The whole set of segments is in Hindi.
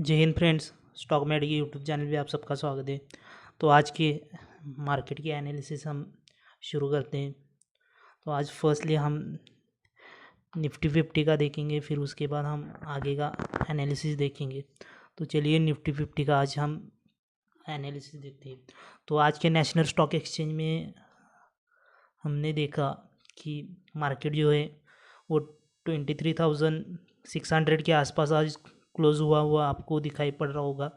जय हिंद फ्रेंड्स। स्टॉक मेड के यूट्यूब चैनल पे आप सबका स्वागत है। तो आज के मार्केट की एनालिसिस हम शुरू करते हैं। तो आज फर्स्टली हम निफ्टी 50 का देखेंगे, फिर उसके बाद हम आगे का एनालिसिस देखेंगे। तो चलिए निफ्टी 50 का आज हम एनालिसिस देखते हैं। तो आज के नेशनल स्टॉक एक्सचेंज में हमने देखा कि मार्केट जो है वो 23,600 के आसपास आज क्लोज हुआ आपको दिखाई पड़ रहा होगा।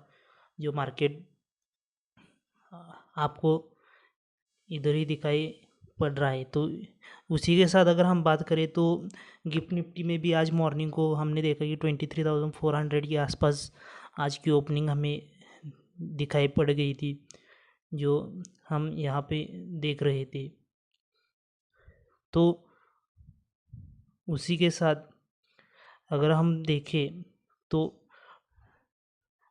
जो मार्केट आपको इधर ही दिखाई पड़ रहा है। तो उसी के साथ अगर हम बात करें तो गिफ्ट निफ्टी में भी आज मॉर्निंग को हमने देखा कि 23,400 के आसपास आज की ओपनिंग हमें दिखाई पड़ गई थी, जो हम यहाँ पे देख रहे थे। तो उसी के साथ अगर हम देखें तो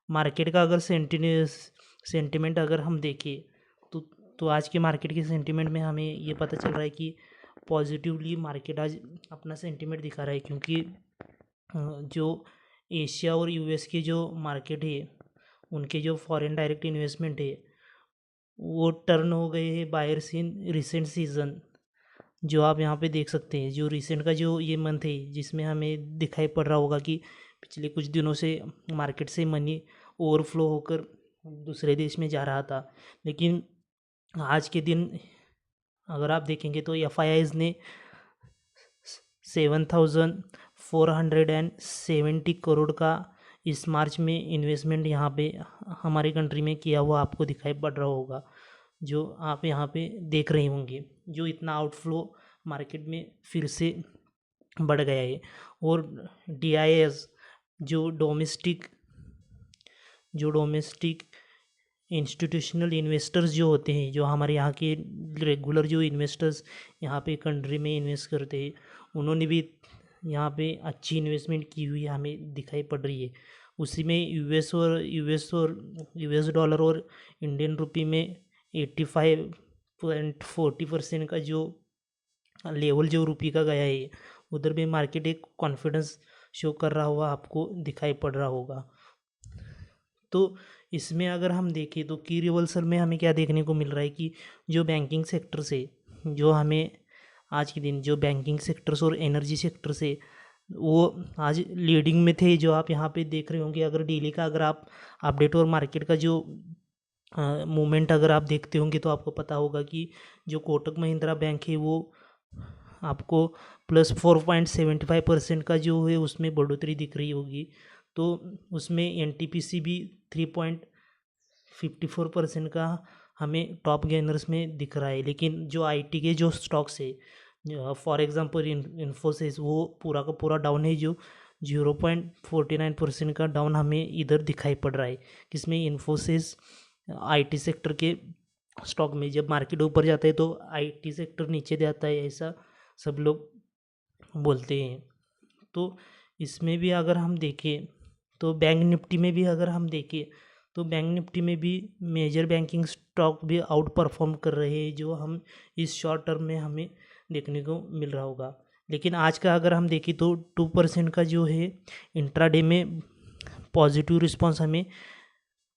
मार्केट का अगर सेंटिमेंट अगर हम देखें तो आज के मार्केट के सेंटिमेंट में हमें ये पता चल रहा है कि पॉजिटिवली मार्केट आज अपना सेंटिमेंट दिखा रहा है, क्योंकि जो एशिया और यूएस के जो मार्केट है उनके जो फॉरेन डायरेक्ट इन्वेस्टमेंट है वो टर्न हो गए हैं बायर्स इन रिसेंट सीज़न। जो आप यहाँ पे देख सकते हैं, जो रिसेंट का जो ये मंथ है जिसमें हमें दिखाई पड़ रहा होगा कि पिछले कुछ दिनों से मार्केट से मनी ओवरफ्लो होकर दूसरे देश में जा रहा था, लेकिन आज के दिन अगर आप देखेंगे तो एफ ने 7,470 करोड़ का इस मार्च में इन्वेस्टमेंट यहाँ पे हमारे कंट्री में किया हुआ आपको दिखाई पड़ रहा होगा, जो आप यहाँ पे देख रहे होंगे। जो इतना आउटफ्लो मार्केट में फिर से बढ़ गया है। और DIS जो डोमेस्टिक इंस्टीट्यूशनल इन्वेस्टर्स जो होते हैं, जो हमारे यहाँ के रेगुलर जो इन्वेस्टर्स यहाँ पे कंट्री में इन्वेस्ट करते हैं, उन्होंने भी यहाँ पे अच्छी इन्वेस्टमेंट की हुई हमें दिखाई पड़ रही है। उसी में यूएस डॉलर और इंडियन रुपी में 85.40% का जो लेवल जो रुपये का गया है, उधर भी मार्केट एक कॉन्फिडेंस शो कर रहा हुआ आपको दिखाई पड़ रहा होगा। तो इसमें अगर हम देखें तो की रिवर्सल में हमें क्या देखने को मिल रहा है कि जो बैंकिंग सेक्टर से जो हमें आज के दिन जो बैंकिंग सेक्टर्स और एनर्जी सेक्टर से वो आज लीडिंग में थे, जो आप यहाँ पे देख रहे होंगे। अगर डेली का अगर आप अपडेट और मार्केट का जो मूवमेंट अगर आप देखते होंगे तो आपको पता होगा कि जो कोटक महिंद्रा बैंक है वो आपको +4.75% का जो है उसमें बढ़ोतरी दिख रही होगी। तो उसमें NTPC भी 3.54% का हमें टॉप गेनर्स में दिख रहा है। लेकिन जो IT के जो स्टॉक्स है, फॉर एग्जांपल इन्फोसिस, वो पूरा का पूरा डाउन है, जो 0.49% का डाउन हमें इधर दिखाई पड़ रहा है। किसमें? इन्फोसिस IT सेक्टर के स्टॉक में। जब मार्केट ऊपर जाता है तो IT सेक्टर नीचे जाता है, ऐसा सब लोग बोलते हैं। तो इसमें भी अगर हम देखें तो बैंक निफ्टी में भी अगर हम देखें तो बैंक निफ्टी में भी मेजर बैंकिंग स्टॉक भी आउट परफॉर्म कर रहे हैं, जो हम इस शॉर्ट टर्म में हमें देखने को मिल रहा होगा। लेकिन आज का अगर हम देखें तो 2% का जो है इंट्राडे में पॉजिटिव रिस्पांस हमें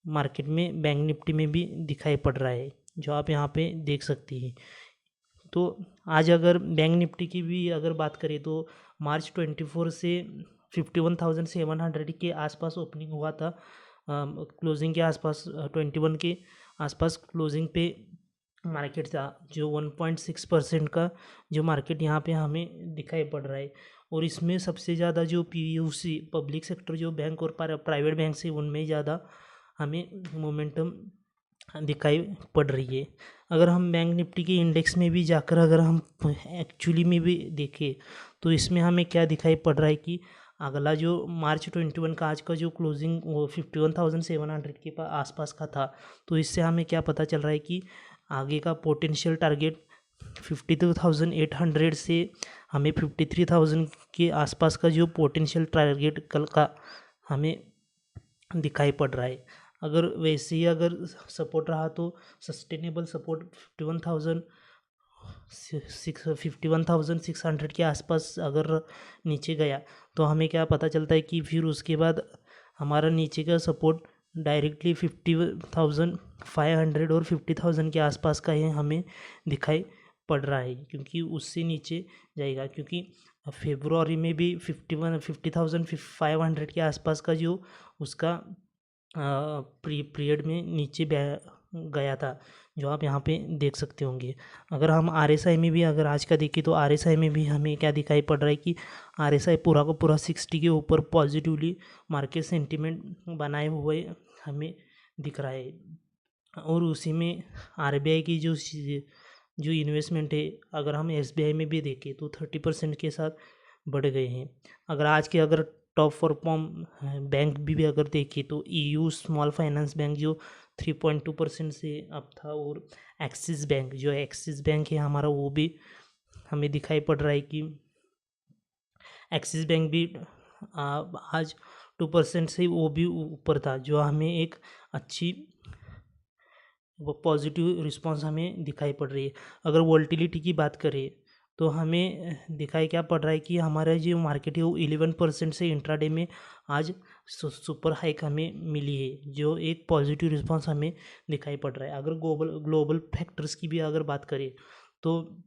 मार्केट में बैंक निफ्टी में भी दिखाई पड़ रहा है, जो आप यहाँ पे देख सकती हैं। तो आज अगर बैंक निफ्टी की भी अगर बात करें तो मार्च 24 से 51,700 के आसपास ओपनिंग हुआ था। क्लोजिंग के आसपास 21 के आसपास क्लोजिंग पे मार्केट था, जो 1.6% का जो मार्केट यहाँ पे हमें दिखाई पड़ रहा है। और इसमें सबसे ज़्यादा जो PUC पब्लिक सेक्टर जो बैंक और प्राइवेट बैंक से, उनमें ज़्यादा हमें मोमेंटम दिखाई पड़ रही है। अगर हम बैंक निफ्टी के इंडेक्स में भी जाकर अगर हम एक्चुअली में भी देखें तो इसमें हमें क्या दिखाई पड़ रहा है कि अगला जो मार्च 21 का आज का जो क्लोजिंग वो 51,700 के आसपास का था। तो इससे हमें क्या पता चल रहा है कि आगे का पोटेंशियल टारगेट 52,800 से हमें 53,000 के आसपास का जो पोटेंशियल टारगेट कल का हमें दिखाई पड़ रहा है। अगर वैसे ही अगर सपोर्ट रहा तो सस्टेनेबल सपोर्ट 51,600 के आसपास अगर नीचे गया तो हमें क्या पता चलता है कि फिर उसके बाद हमारा नीचे का सपोर्ट डायरेक्टली 50,500 और 50,000 के आसपास का ही हमें दिखाई पड़ रहा है, क्योंकि उससे नीचे जाएगा, क्योंकि फरवरी में भी 50,500 के आसपास का जो उसका पीरियड में नीचे गया था, जो आप यहाँ पे देख सकते होंगे। अगर हम RSI में भी अगर आज का देखें तो RSI में भी हमें क्या दिखाई पड़ रहा है कि RSI पूरा का पूरा 60 के ऊपर पॉजिटिवली मार्केट सेंटिमेंट बनाए हुए हमें दिख रहा है। और उसी में RBI की जो इन्वेस्टमेंट है, अगर हम SBI में भी देखें तो 30% के साथ बढ़ गए हैं। अगर आज के अगर टॉप परफॉर्म बैंक भी अगर देखें तो EU स्मॉल फाइनेंस बैंक जो 3.2% से अप था, और एक्सिस बैंक है हमारा, वो भी हमें दिखाई पड़ रहा है कि एक्सिस बैंक भी आज 2% से वो भी ऊपर था, जो हमें एक अच्छी वो पॉजिटिव रिस्पांस हमें दिखाई पड़ रही है। अगर वोल्टिलिटी की बात करें तो हमें दिखाई क्या पड़ रहा है कि हमारा जो मार्केट है वो 11% से इंट्राडे में आज सुपर हाइक हमें मिली है, जो एक पॉजिटिव रिस्पांस हमें दिखाई पड़ रहा है। अगर ग्लोबल फैक्टर्स की भी अगर बात करें तो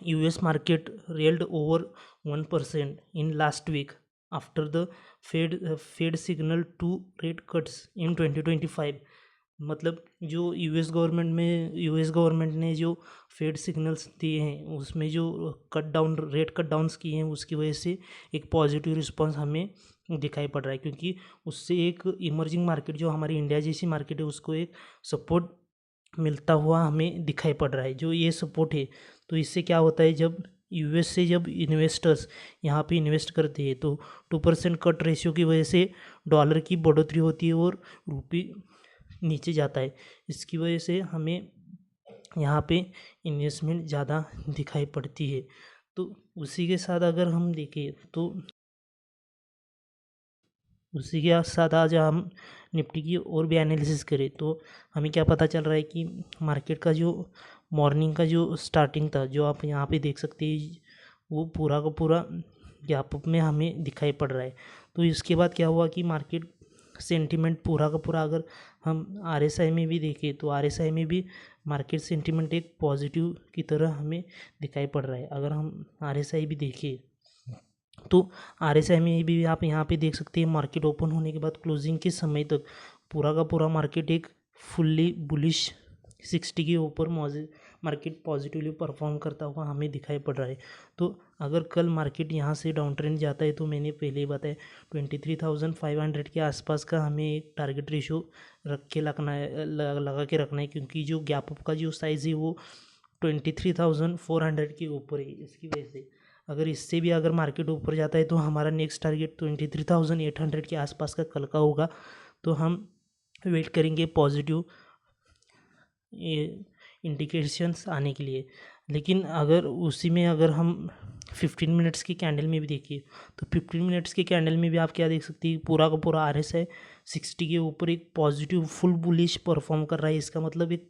US market rallied over 1% in last week after the Fed signal to rate cuts in 2025। मतलब जो यूएस गवर्नमेंट ने जो फेड सिग्नल्स दिए हैं, उसमें जो रेट कट डाउन्स किए हैं, उसकी वजह से एक पॉजिटिव रिस्पांस हमें दिखाई पड़ रहा है, क्योंकि उससे एक इमर्जिंग मार्केट जो हमारी इंडिया जैसी मार्केट है उसको एक सपोर्ट मिलता हुआ हमें दिखाई पड़ रहा है। जो ये सपोर्ट है, तो इससे क्या होता है, जब US से जब इन्वेस्टर्स यहाँ पे इन्वेस्ट करते हैं तो 2% कट रेशियो की वजह से डॉलर की बढ़ोतरी होती है और रुपये नीचे जाता है। इसकी वजह से हमें यहाँ पे इन्वेस्टमेंट ज़्यादा दिखाई पड़ती है। तो उसी के साथ अगर हम देखें तो उसी के साथ आज हम निफ्टी की और भी एनालिसिस करें तो हमें क्या पता चल रहा है कि मार्केट का जो मॉर्निंग का जो स्टार्टिंग था, जो आप यहाँ पे देख सकते हैं, वो पूरा का पूरा गैप अप में हमें दिखाई पड़ रहा है। तो इसके बाद क्या हुआ कि मार्केट सेंटिमेंट पूरा का पूरा अगर हम RSI में भी देखें तो RSI में भी मार्केट सेंटिमेंट एक पॉजिटिव की तरह हमें दिखाई पड़ रहा है। अगर हम RSI भी देखें तो RSI में भी आप यहाँ पे देख सकते हैं, मार्केट ओपन होने के बाद क्लोजिंग के समय तक पूरा का पूरा मार्केट एक फुल्ली बुलिश 60 के ऊपर मार्केट पॉजिटिवली परफॉर्म करता हुआ हमें दिखाई पड़ रहा है। तो अगर कल मार्केट यहाँ से डाउन ट्रेंड जाता है तो मैंने पहले ही बताया 23,500 के आसपास का हमें एक टारगेट रेशो रख के लगा के रखना है, क्योंकि जो गैप अप का जो साइज़ है वो 23,400 के ऊपर है। इसकी वजह से अगर इससे भी अगर मार्केट ऊपर जाता है तो हमारा नेक्स्ट टारगेट 23,800 के आसपास का कल का होगा। तो हम वेट करेंगे पॉजिटिव इंडिकेशंस आने के लिए। लेकिन अगर उसी में अगर हम 15 मिनट्स की कैंडल में भी देखिए तो 15 मिनट्स की कैंडल में भी आप क्या देख सकते हैं, पूरा का पूरा RSI 60 के ऊपर एक पॉजिटिव फुल बुलिश परफॉर्म कर रहा है। इसका मतलब एक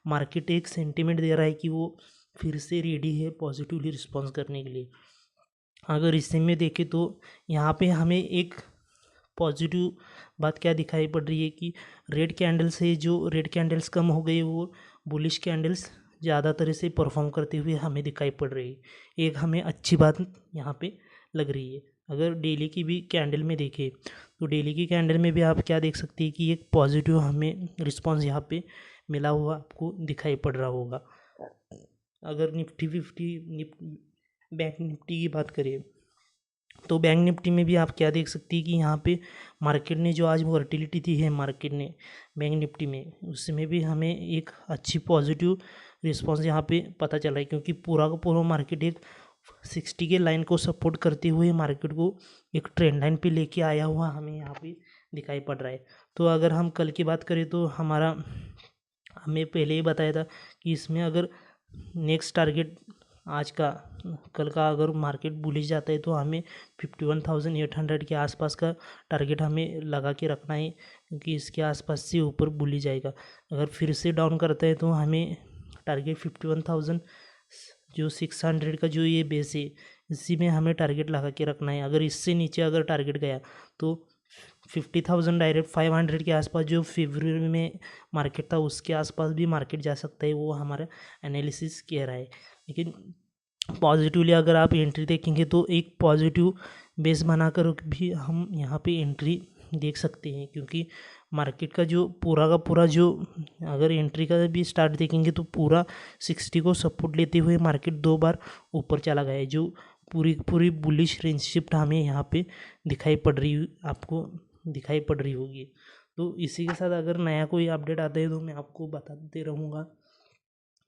मार्केट एक सेंटिमेंट दे रहा है कि वो फिर से रेडी है पॉजिटिवली रिस्पॉन्स करने के लिए। अगर इसी में देखें तो यहाँ पे हमें एक पॉजिटिव बात क्या दिखाई पड़ रही है कि रेड कैंडल्स कम हो गई, वो बुलिश कैंडल्स ज़्यादातर से परफॉर्म करते हुए हमें दिखाई पड़ रही है। एक हमें अच्छी बात यहाँ पे लग रही है। अगर डेली की भी कैंडल में देखें तो डेली की कैंडल में भी आप क्या देख सकते हैं कि एक पॉजिटिव हमें रिस्पांस यहाँ पे मिला हुआ आपको दिखाई पड़ रहा होगा। अगर बैंक निफ्टी की बात करें तो बैंक निफ्टी में भी आप क्या देख सकती है कि यहाँ पे मार्केट ने जो आज वॉलेटिलिटी दी है मार्केट ने बैंक निफ्टी में, उसमें भी हमें एक अच्छी पॉजिटिव रिस्पांस यहाँ पे पता चल रहा है, क्योंकि पूरा का पूरा मार्केट एक 60 के लाइन को सपोर्ट करते हुए मार्केट को एक ट्रेंड लाइन पे लेके आया हुआ हमें यहाँ पे दिखाई पड़ रहा है। तो अगर हम कल की बात करें तो हमें पहले ही बताया था कि इसमें अगर नेक्स्ट टारगेट कल का अगर मार्केट बुलिश जाता है तो हमें 51,800 के आसपास का टारगेट हमें लगा के रखना है, क्योंकि इसके आसपास से ऊपर बुलिश जाएगा। अगर फिर से डाउन करता है तो हमें टारगेट 51,000 जो 600 का जो ये बेस है, इसी में हमें टारगेट लगा के रखना है। अगर इससे नीचे अगर टारगेट गया तो 50,000 डायरेक्ट 500 के आसपास जो फरवरी में मार्केट था उसके आसपास भी मार्केट जा सकता है, वो हमारा एनालिसिस कह रहा है। लेकिन पॉजिटिवली अगर आप एंट्री देखेंगे तो एक पॉजिटिव बेस बनाकर भी हम यहाँ पे एंट्री देख सकते हैं, क्योंकि मार्केट का जो पूरा का पूरा जो अगर एंट्री का भी स्टार्ट देखेंगे तो पूरा 60 को सपोर्ट लेते हुए मार्केट 2 बार ऊपर चला गया है, जो पूरी बुलिश रेंज शिफ्ट हमें यहाँ पे दिखाई पड़ रही, आपको दिखाई पड़ रही होगी। तो इसी के साथ अगर नया कोई अपडेट आता है तो मैं आपको बताते रहूँगा।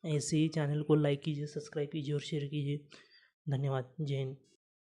ऐसे ही चैनल को लाइक कीजिए, सब्सक्राइब कीजिए और शेयर कीजिए। धन्यवाद। जय हिंद।